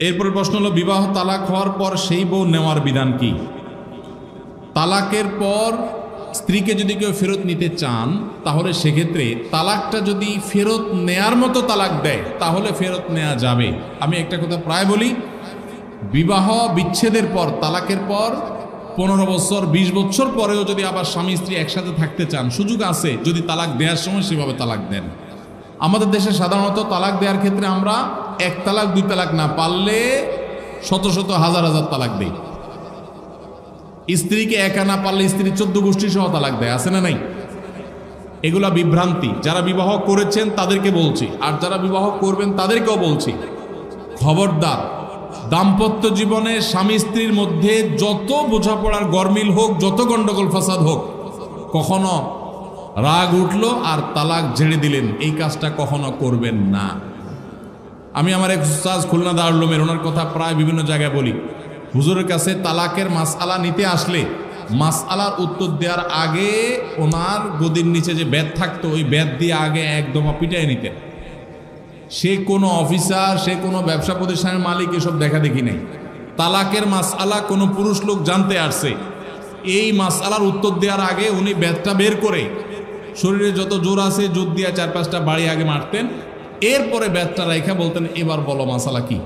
এরপর প্রশ্ন হলো, বিবাহ তালাক হওয়ার পর সেই বউ নেওয়ার বিধান কি? তালাকের পর স্ত্রীকে যদি কেউ ফেরত নিতে চান, তাহলে সেক্ষেত্রে তালাকটা যদি ফেরত নেয়ার মতো তালাক দেয় তাহলে ফেরত নেওয়া যাবে। আমি একটা কথা প্রায় বলি, বিবাহ বিচ্ছেদের পর, তালাকের পর 15 বছর 20 বছর পরেও যদি আবার স্বামী স্ত্রী একসাথে থাকতে চান, সুযোগ আছে যদি তালাক দেওয়ার সময় সেভাবে তালাক দেন। আমাদের দেশে সাধারণত তালাক দেওয়ার ক্ষেত্রে আমরা 1 তালাক 2 তালাক না, পারলে শত শত হাজার হাজার তালাক দেই। স্ত্রীকে একা না পারলে স্ত্রী 14 গোষ্ঠী সহ তালাক দেয়, আছে না নাই? এগুলা বিভ্রান্তি। যারা বিবাহ করেছেন তাদেরকে বলছি, আর যারা বিবাহ করবেন তাদেরকেও বলছি, খবরদার, দাম্পত্য জীবনে স্বামী স্ত্রীর মধ্যে যত বোঝাপড়ার গরমিল হোক, যত গন্ডগোল ফাসাদ হোক, কখনো রাগ উঠলো আর তালাক ঝেড়ে দিলেন, এই কাজটা কখনো করবেন না। আমি আমার এক উস্তাদ খুলনা দারুল উলুমের, ওনার কথা প্রায় বিভিন্ন জায়গায় বলি, হুজুরের কাছে তালাকের মাসআলা নিতে আসলে মাসআলার উত্তর দেওয়ার আগে ওনার গদির নিচে যে বেত থাকতো, ওই বেত দিয়ে আগে একদম পিটাই নিতেন। সে কোনো অফিসার, সে কোনো ব্যবসা প্রতিষ্ঠানের মালিক, এসব দেখা দেখি নেই। তালাকের মাসআলা কোনো পুরুষ লোক জানতে আসছে, এই মাসআলার উত্তর দেওয়ার আগে উনি বেতটা বের করে শরীরে যত জোর আছে জোর দিয়ে 4-5টা বাড়ি আগে মারতেন, এরপরে বেতটা রেখে বলতেন, এবার বলো মাসআলা কি।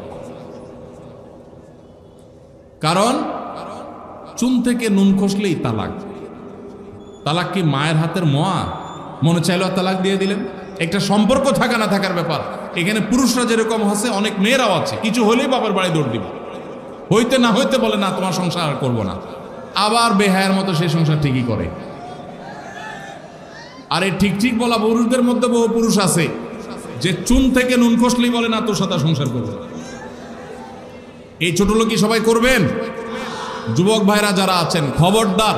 কারণ চুন থেকে নুন খসলেই তালাক। তালাক কি মায়ের হাতের মোয়া? মনে চাইলো তালাক দিয়ে দিলেন। একটা সম্পর্ক থাকা না থাকার ব্যাপার। এখানে পুরুষরা যেরকম আছে, অনেক মেয়েরাও আছে, কিছু হলেই বাবার বাড়ি দৌড় দিবে, হইতে না হইতে বলে না তোমার সংসার আর করবো না, আবার বেহায়ের মতো সেই সংসার ঠিকই করে। আর এই ঠিক ঠিক বলা পুরুষদের মধ্যে বহু পুরুষ আছে যে চুন থেকে নুন খসলেই বলে না তোর সাথে সংসার করবো। এই ছোট লোকই সবাই করবেন? যুবক ভাইরা যারা আছেন, খবরদার,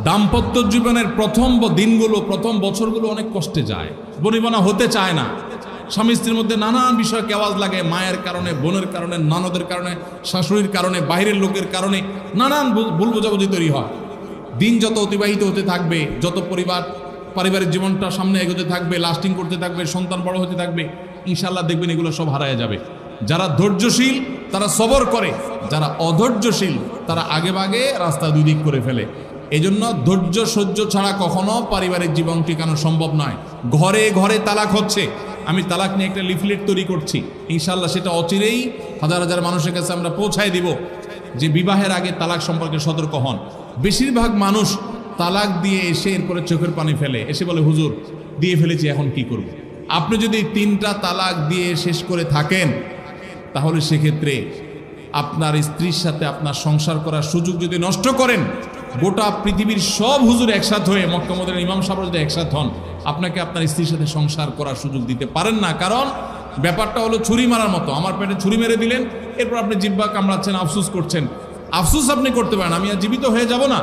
দাম্পত্য জীবনের প্রথম দিনগুলো, প্রথম বছরগুলো অনেক কষ্টে যায়, বনিবনা হতে চায় না। স্বামী স্ত্রীর মধ্যে নানান বিষয় কেওয়াজ লাগে, মায়ের কারণে, বোনের কারণে, ননদের কারণে, শাশুড়ির কারণে, বাইরের লোকের কারণে নানান ভুল বোঝাবুঝি তৈরি হয়। দিন যত অতিবাহিত হতে থাকবে, যত পারিবারিক জীবনটা সামনে এগোতে থাকবে, লাস্টিং করতে থাকবে, সন্তান বড় হতে থাকবে, ইনশাল্লাহ দেখবেন এগুলো সব হারায় যাবে। যারা ধৈর্যশীল তারা সবর করে, যারা অধৈর্যশীল তারা আগে ভাগে রাস্তা দুই দিক করে ফেলে। এই জন্য ধৈর্য সহ্য ছাড়া কখনো পারিবারিক জীবন টিকানো সম্ভব নয়। ঘরে ঘরে তালাক হচ্ছে। আমি তালাক নিয়ে একটা লিফলেট তৈরি করছি, ইনশাল্লাহ সেটা অচিরেই হাজার হাজার মানুষের কাছে আমরা পৌঁছায় দিব যে বিবাহের আগে তালাক সম্পর্কে সতর্ক হন। বেশিরভাগ মানুষ তালাক দিয়ে এসে এরপরে চোখের পানি ফেলে, এসে বলে হুজুর দিয়ে ফেলেছি এখন কি করব। আপনি যদি 3টা তালাক দিয়ে শেষ করে থাকেন, তাহলে সেক্ষেত্রে আপনার স্ত্রীর সাথে আপনার সংসার করার সুযোগ যদি নষ্ট করেন, গোটা পৃথিবীর সব হুজুর একসাথে হয়ে, মক্কা মদিনার ইমাম সাহেব যদি একসাথে হন, আপনাকে আপনার স্ত্রীর সাথে সংসার করার সুযোগ দিতে পারেন না। কারণ ব্যাপারটা হলো ছুরি মারার মতো। আমার পেটে ছুরি মেরে দিলেন, এরপর আপনি জিহ্বা কামড়াচ্ছেন, আফসুস করছেন। আফসুস আপনি করতে পারেন, আমি আর জীবিত হয়ে যাব না।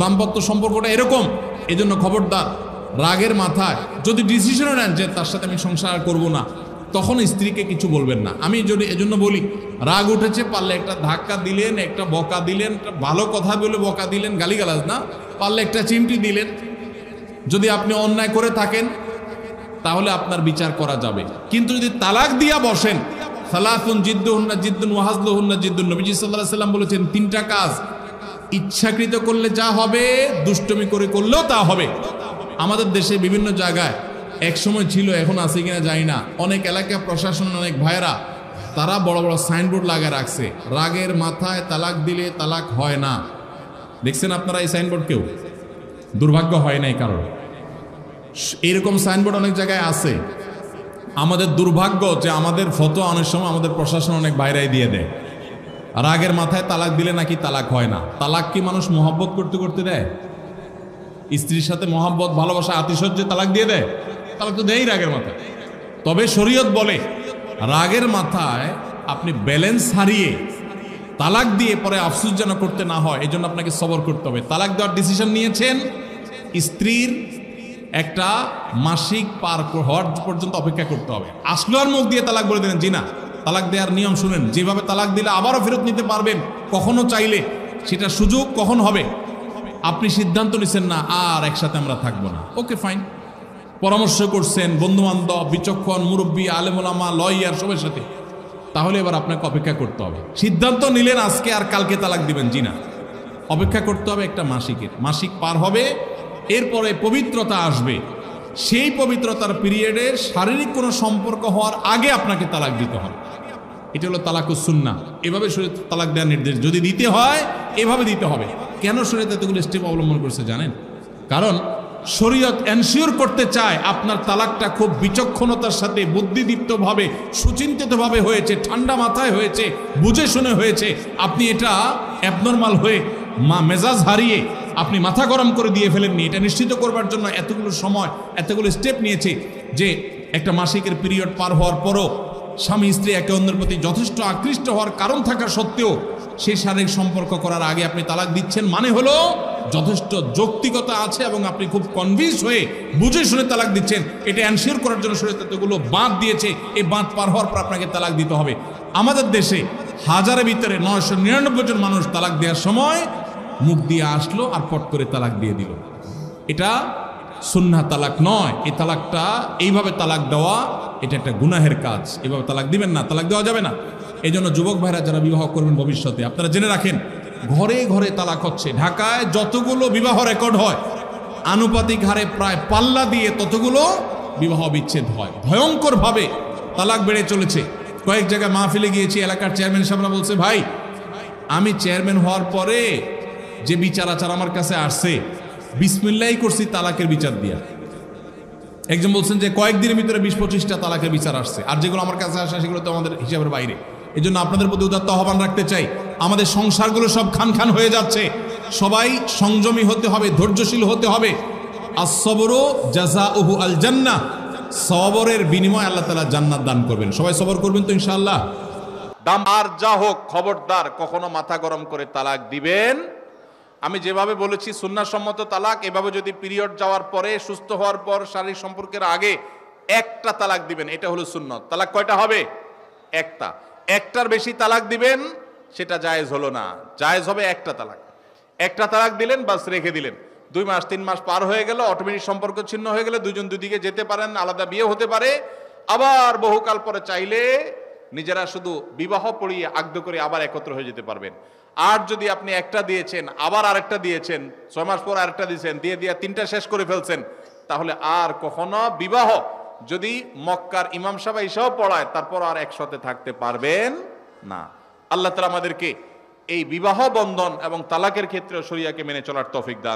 দাম্পত্য সম্পর্কটা এরকম। এজন্য খবরদার, রাগের মাথায় যদি ডিসিশনও নেন যে তার সাথে আমি সংসার করব না, তখন স্ত্রীকে কিছু বলবেন না। আমি যদি এজন্য বলি, রাগ উঠেছে, পারলে একটা ধাক্কা দিলেন, একটা বকা দিলেন, একটা ভালো কথা বলে বকা দিলেন, গালিগালাজ না, পারলে একটা চিমটি দিলেন। যদি আপনি অন্যায় করে থাকেন তাহলে আপনার বিচার করা যাবে। কিন্তু যদি তালাক দিয়া বসেন, সালাতুন জিদ্দুহুন্না জিদ্দুন ওয়া হাজলুহুন্না জিদ্দুন, নবীজি সাল্লাল্লাহু আলাইহি ওয়াসাল্লাম বলেছেন 3টা কাজ ইচ্ছাকৃত করলে যা হবে, দুষ্টুমি করে করলেও তা হবে। আমাদের দেশে বিভিন্ন জায়গায় এক সময় ছিল, এখন আছে কিনা জানি না, অনেক এলাকা প্রশাসন, অনেক ভাইরা তারা বড় বড় সাইনবোর্ড লাগিয়ে রাখছে, রাগের মাথায় তালাক দিলে তালাক হয় না। দেখছেন আপনারা এই সাইনবোর্ড? কেউ দুর্ভাগ্য হয় নাই কারণ এইরকম সাইনবোর্ড অনেক জায়গায় আছে। আমাদের দুর্ভাগ্য যে আমাদের ফতোয়া অনেক সময় আমাদের প্রশাসন অনেক বাইরেই দিয়ে দেয়, রাগের মাথায় তালাক দিলে নাকি তালাক হয় না। তালাক কি মানুষ মহব্বত করতে করতে দেয়? স্ত্রীর সাথে মহব্বত, ভালোবাসা, আতিশয্যে তালাক দিয়ে দেয়? তালাক তো দেয়ই রাগের মাথায়। তবে শরীয়ত বলে রাগের মাথায় আপনি ব্যালেন্স হারিয়ে তালাক দিয়ে পরে আফসোস যেন করতে না হয়, এই জন্য আপনাকে সবর করতে হবে। তালাক দেওয়ার ডিসিশন নিয়েছেন, স্ত্রীর একটা মাসিক পার হওয়ার পর্যন্ত অপেক্ষা করতে হবে। আসলো আর মুখ দিয়ে তালাক বলে দেন জি না। তালাক দেওয়ার নিয়ম শুনেন, যেভাবে তালাক দিলে আবারও ফেরত নিতে পারবেন কখনো চাইলে, সেটা সুযোগ কখন হবে। আপনি সিদ্ধান্ত নিছেন না আর একসাথে আমরা থাকবো না, ওকে ফাইন, পরামর্শ করছেন বন্ধু বান্ধব, বিচক্ষণ মুরব্বী, আলেম ওলামা, লয়ার, সবার সাথে, তাহলে এবার আপনাকে অপেক্ষা করতে হবে। সিদ্ধান্ত নিলেন আজকে আর কালকে তালাক দিবেন, জি না, অপেক্ষা করতে হবে একটা মাসিকের। মাসিক পার হবে, এরপরে পবিত্রতা আসবে, সেই পবিত্রতার পিরিয়ডে শারীরিক কোনো সম্পর্ক হওয়ার আগে আপনাকে তালাক দিতে হবে। এটা হলো তালাকুস সুন্নাহ। এভাবে শরীয়ত তালাক দেওয়ার নির্দেশ, যদি দিতে হয় এভাবে দিতে হবে। কেন শরীয়ত এতগুলো স্টেপ অবলম্বন করছে জানেন? কারণ শরীয়ত এনশিওর করতে চায় আপনার তালাকটা খুব বিচক্ষণতার সাথে, বুদ্ধিদীপ্তভাবে, সুচিন্তিতভাবে হয়েছে, ঠান্ডা মাথায় হয়েছে, বুঝে শুনে হয়েছে। আপনি এটা অ্যাবনর্মাল হয়ে মেজাজ হারিয়ে আপনি মাথা গরম করে দিয়ে ফেলেননি। এটা নিশ্চিত করবার জন্য এতগুলো সময়, এতগুলো স্টেপ নিয়েছে যে একটা মাসিকের পিরিয়ড পার হওয়ার পরও স্বামী স্ত্রী একে অন্যের প্রতি যথেষ্ট আকৃষ্ট হওয়ার কারণ থাকা সত্ত্বেও সেই শারীরিক সম্পর্ক করার আগে আপনি তালাক দিচ্ছেন, মানে হলো যথেষ্ট যৌক্তিকতা আছে এবং আপনি খুব কনভিন্স হয়ে বুঝে শুনে তালাক দিচ্ছেন। এটা এনশিওর করার জন্য শরীয়ত এতগুলো বাঁধ দিয়েছে। এই বাঁধ পার হওয়ার পর আপনাকে তালাক দিতে হবে। আমাদের দেশে হাজারের ভিতরে 999 জন মানুষ তালাক দেওয়ার সময় মুখ দিয়ে আসলো আর পট করে তালাক দিয়ে দিল। এটা সুন্নাহ তালাক নয়। এই তালাকটা, এইভাবে তালাক দেওয়া, এটা একটা গুনাহের কাজ। এভাবে তালাক দিবেন না, তালাক দেওয়া যাবে না। এই জন্য যুবক ভাইরা যারা বিবাহ করবেন ভবিষ্যতে, আপনারা জেনে রাখেন ঘরে ঘরে তালাক হচ্ছে। ঢাকায় যতগুলো বিবাহ রেকর্ড হয় আনুপাতিক হারে প্রায় পাল্লা দিয়ে ততগুলো বিবাহ বিচ্ছেদ হয়। ভয়ঙ্করভাবে তালাক বেড়ে চলেছে। কয়েক জায়গায় মাহফিলে গিয়েছি, এলাকার চেয়ারম্যান সাহেবরা বলছে, ভাই আমি চেয়ারম্যান হওয়ার পরে যে বিচার আচার আমার কাছে আসছে, বিসমিল্লাহি করছি তালাকের বিচার দিয়া। একজন বলছেন যে কয়েকদিনের ভিতরে 20-25টা তালাকের বিচার আসছে, আর যেগুলো আমার কাছে আসে সেগুলো তো আমাদের হিসাবের বাইরে। এই জন্য আপনাদের প্রতি উদাত্ত আহ্বান রাখতে চাই, আমাদের সংসারগুলো সব খান খান হয়ে যাচ্ছে। সবাই সংযমী হতে হবে, ধৈর্যশীল হতে হবে। as-sabru জাযাউহু আল জান্নাহ, সবরের বিনিময়ে আল্লাহ তাআলা জান্নাত দান করবেন। সবাই সবর করবেন তো ইনশাআল্লাহ। দাম আর যা হোক, খবরদার কখনো মাথা গরম করে তালাক দিবেন। আমি যেভাবে বলেছি সুন্নাহসম্মত তালাক, এভাবে যদি পিরিয়ড যাওয়ার পরে, সুস্থ হওয়ার পর, শারীরিক সম্পর্কের আগে একটা তালাক দিবেন, এটা হলো সুন্নত। তালাক কয়টা হবে? একটা। একটার বেশি তালাক দিবেন সেটা জায়েজ হলো না, জায়েজ হবে একটা তালাক। একটা তালাক দিলেন, বাস রেখে দিলেন। 2 মাস 3 মাস পার হয়ে গেল, অটোমেটিক সম্পর্ক ছিন্ন হয়ে গেলে দুজন দুদিকে যেতে পারেন, আলাদা বিয়ে হতে পারে। আবার বহুকাল পরে চাইলে নিজেরা শুধু বিবাহ পড়িয়ে আগ্ধ করে আবার একত্র হয়ে যেতে পারবেন। আর যদি আপনি একটা দিয়েছেন, আবার আরেকটা দিয়েছেন, 6 মাস পর আরেকটা দিয়েছেন, দিয়ে 3টা শেষ করে ফেলছেন, তাহলে আর কখনো বিবাহ যদি মক্কার ইমাম সাহেব এসেও পড়ায়, তারপর আর একসাথে থাকতে পারবেন না। আল্লাহ তাআলা আমাদেরকে এই বিবাহ বন্ধন এবং তালাকের ক্ষেত্রে শরিয়াকে মেনে চলার তৌফিক দান।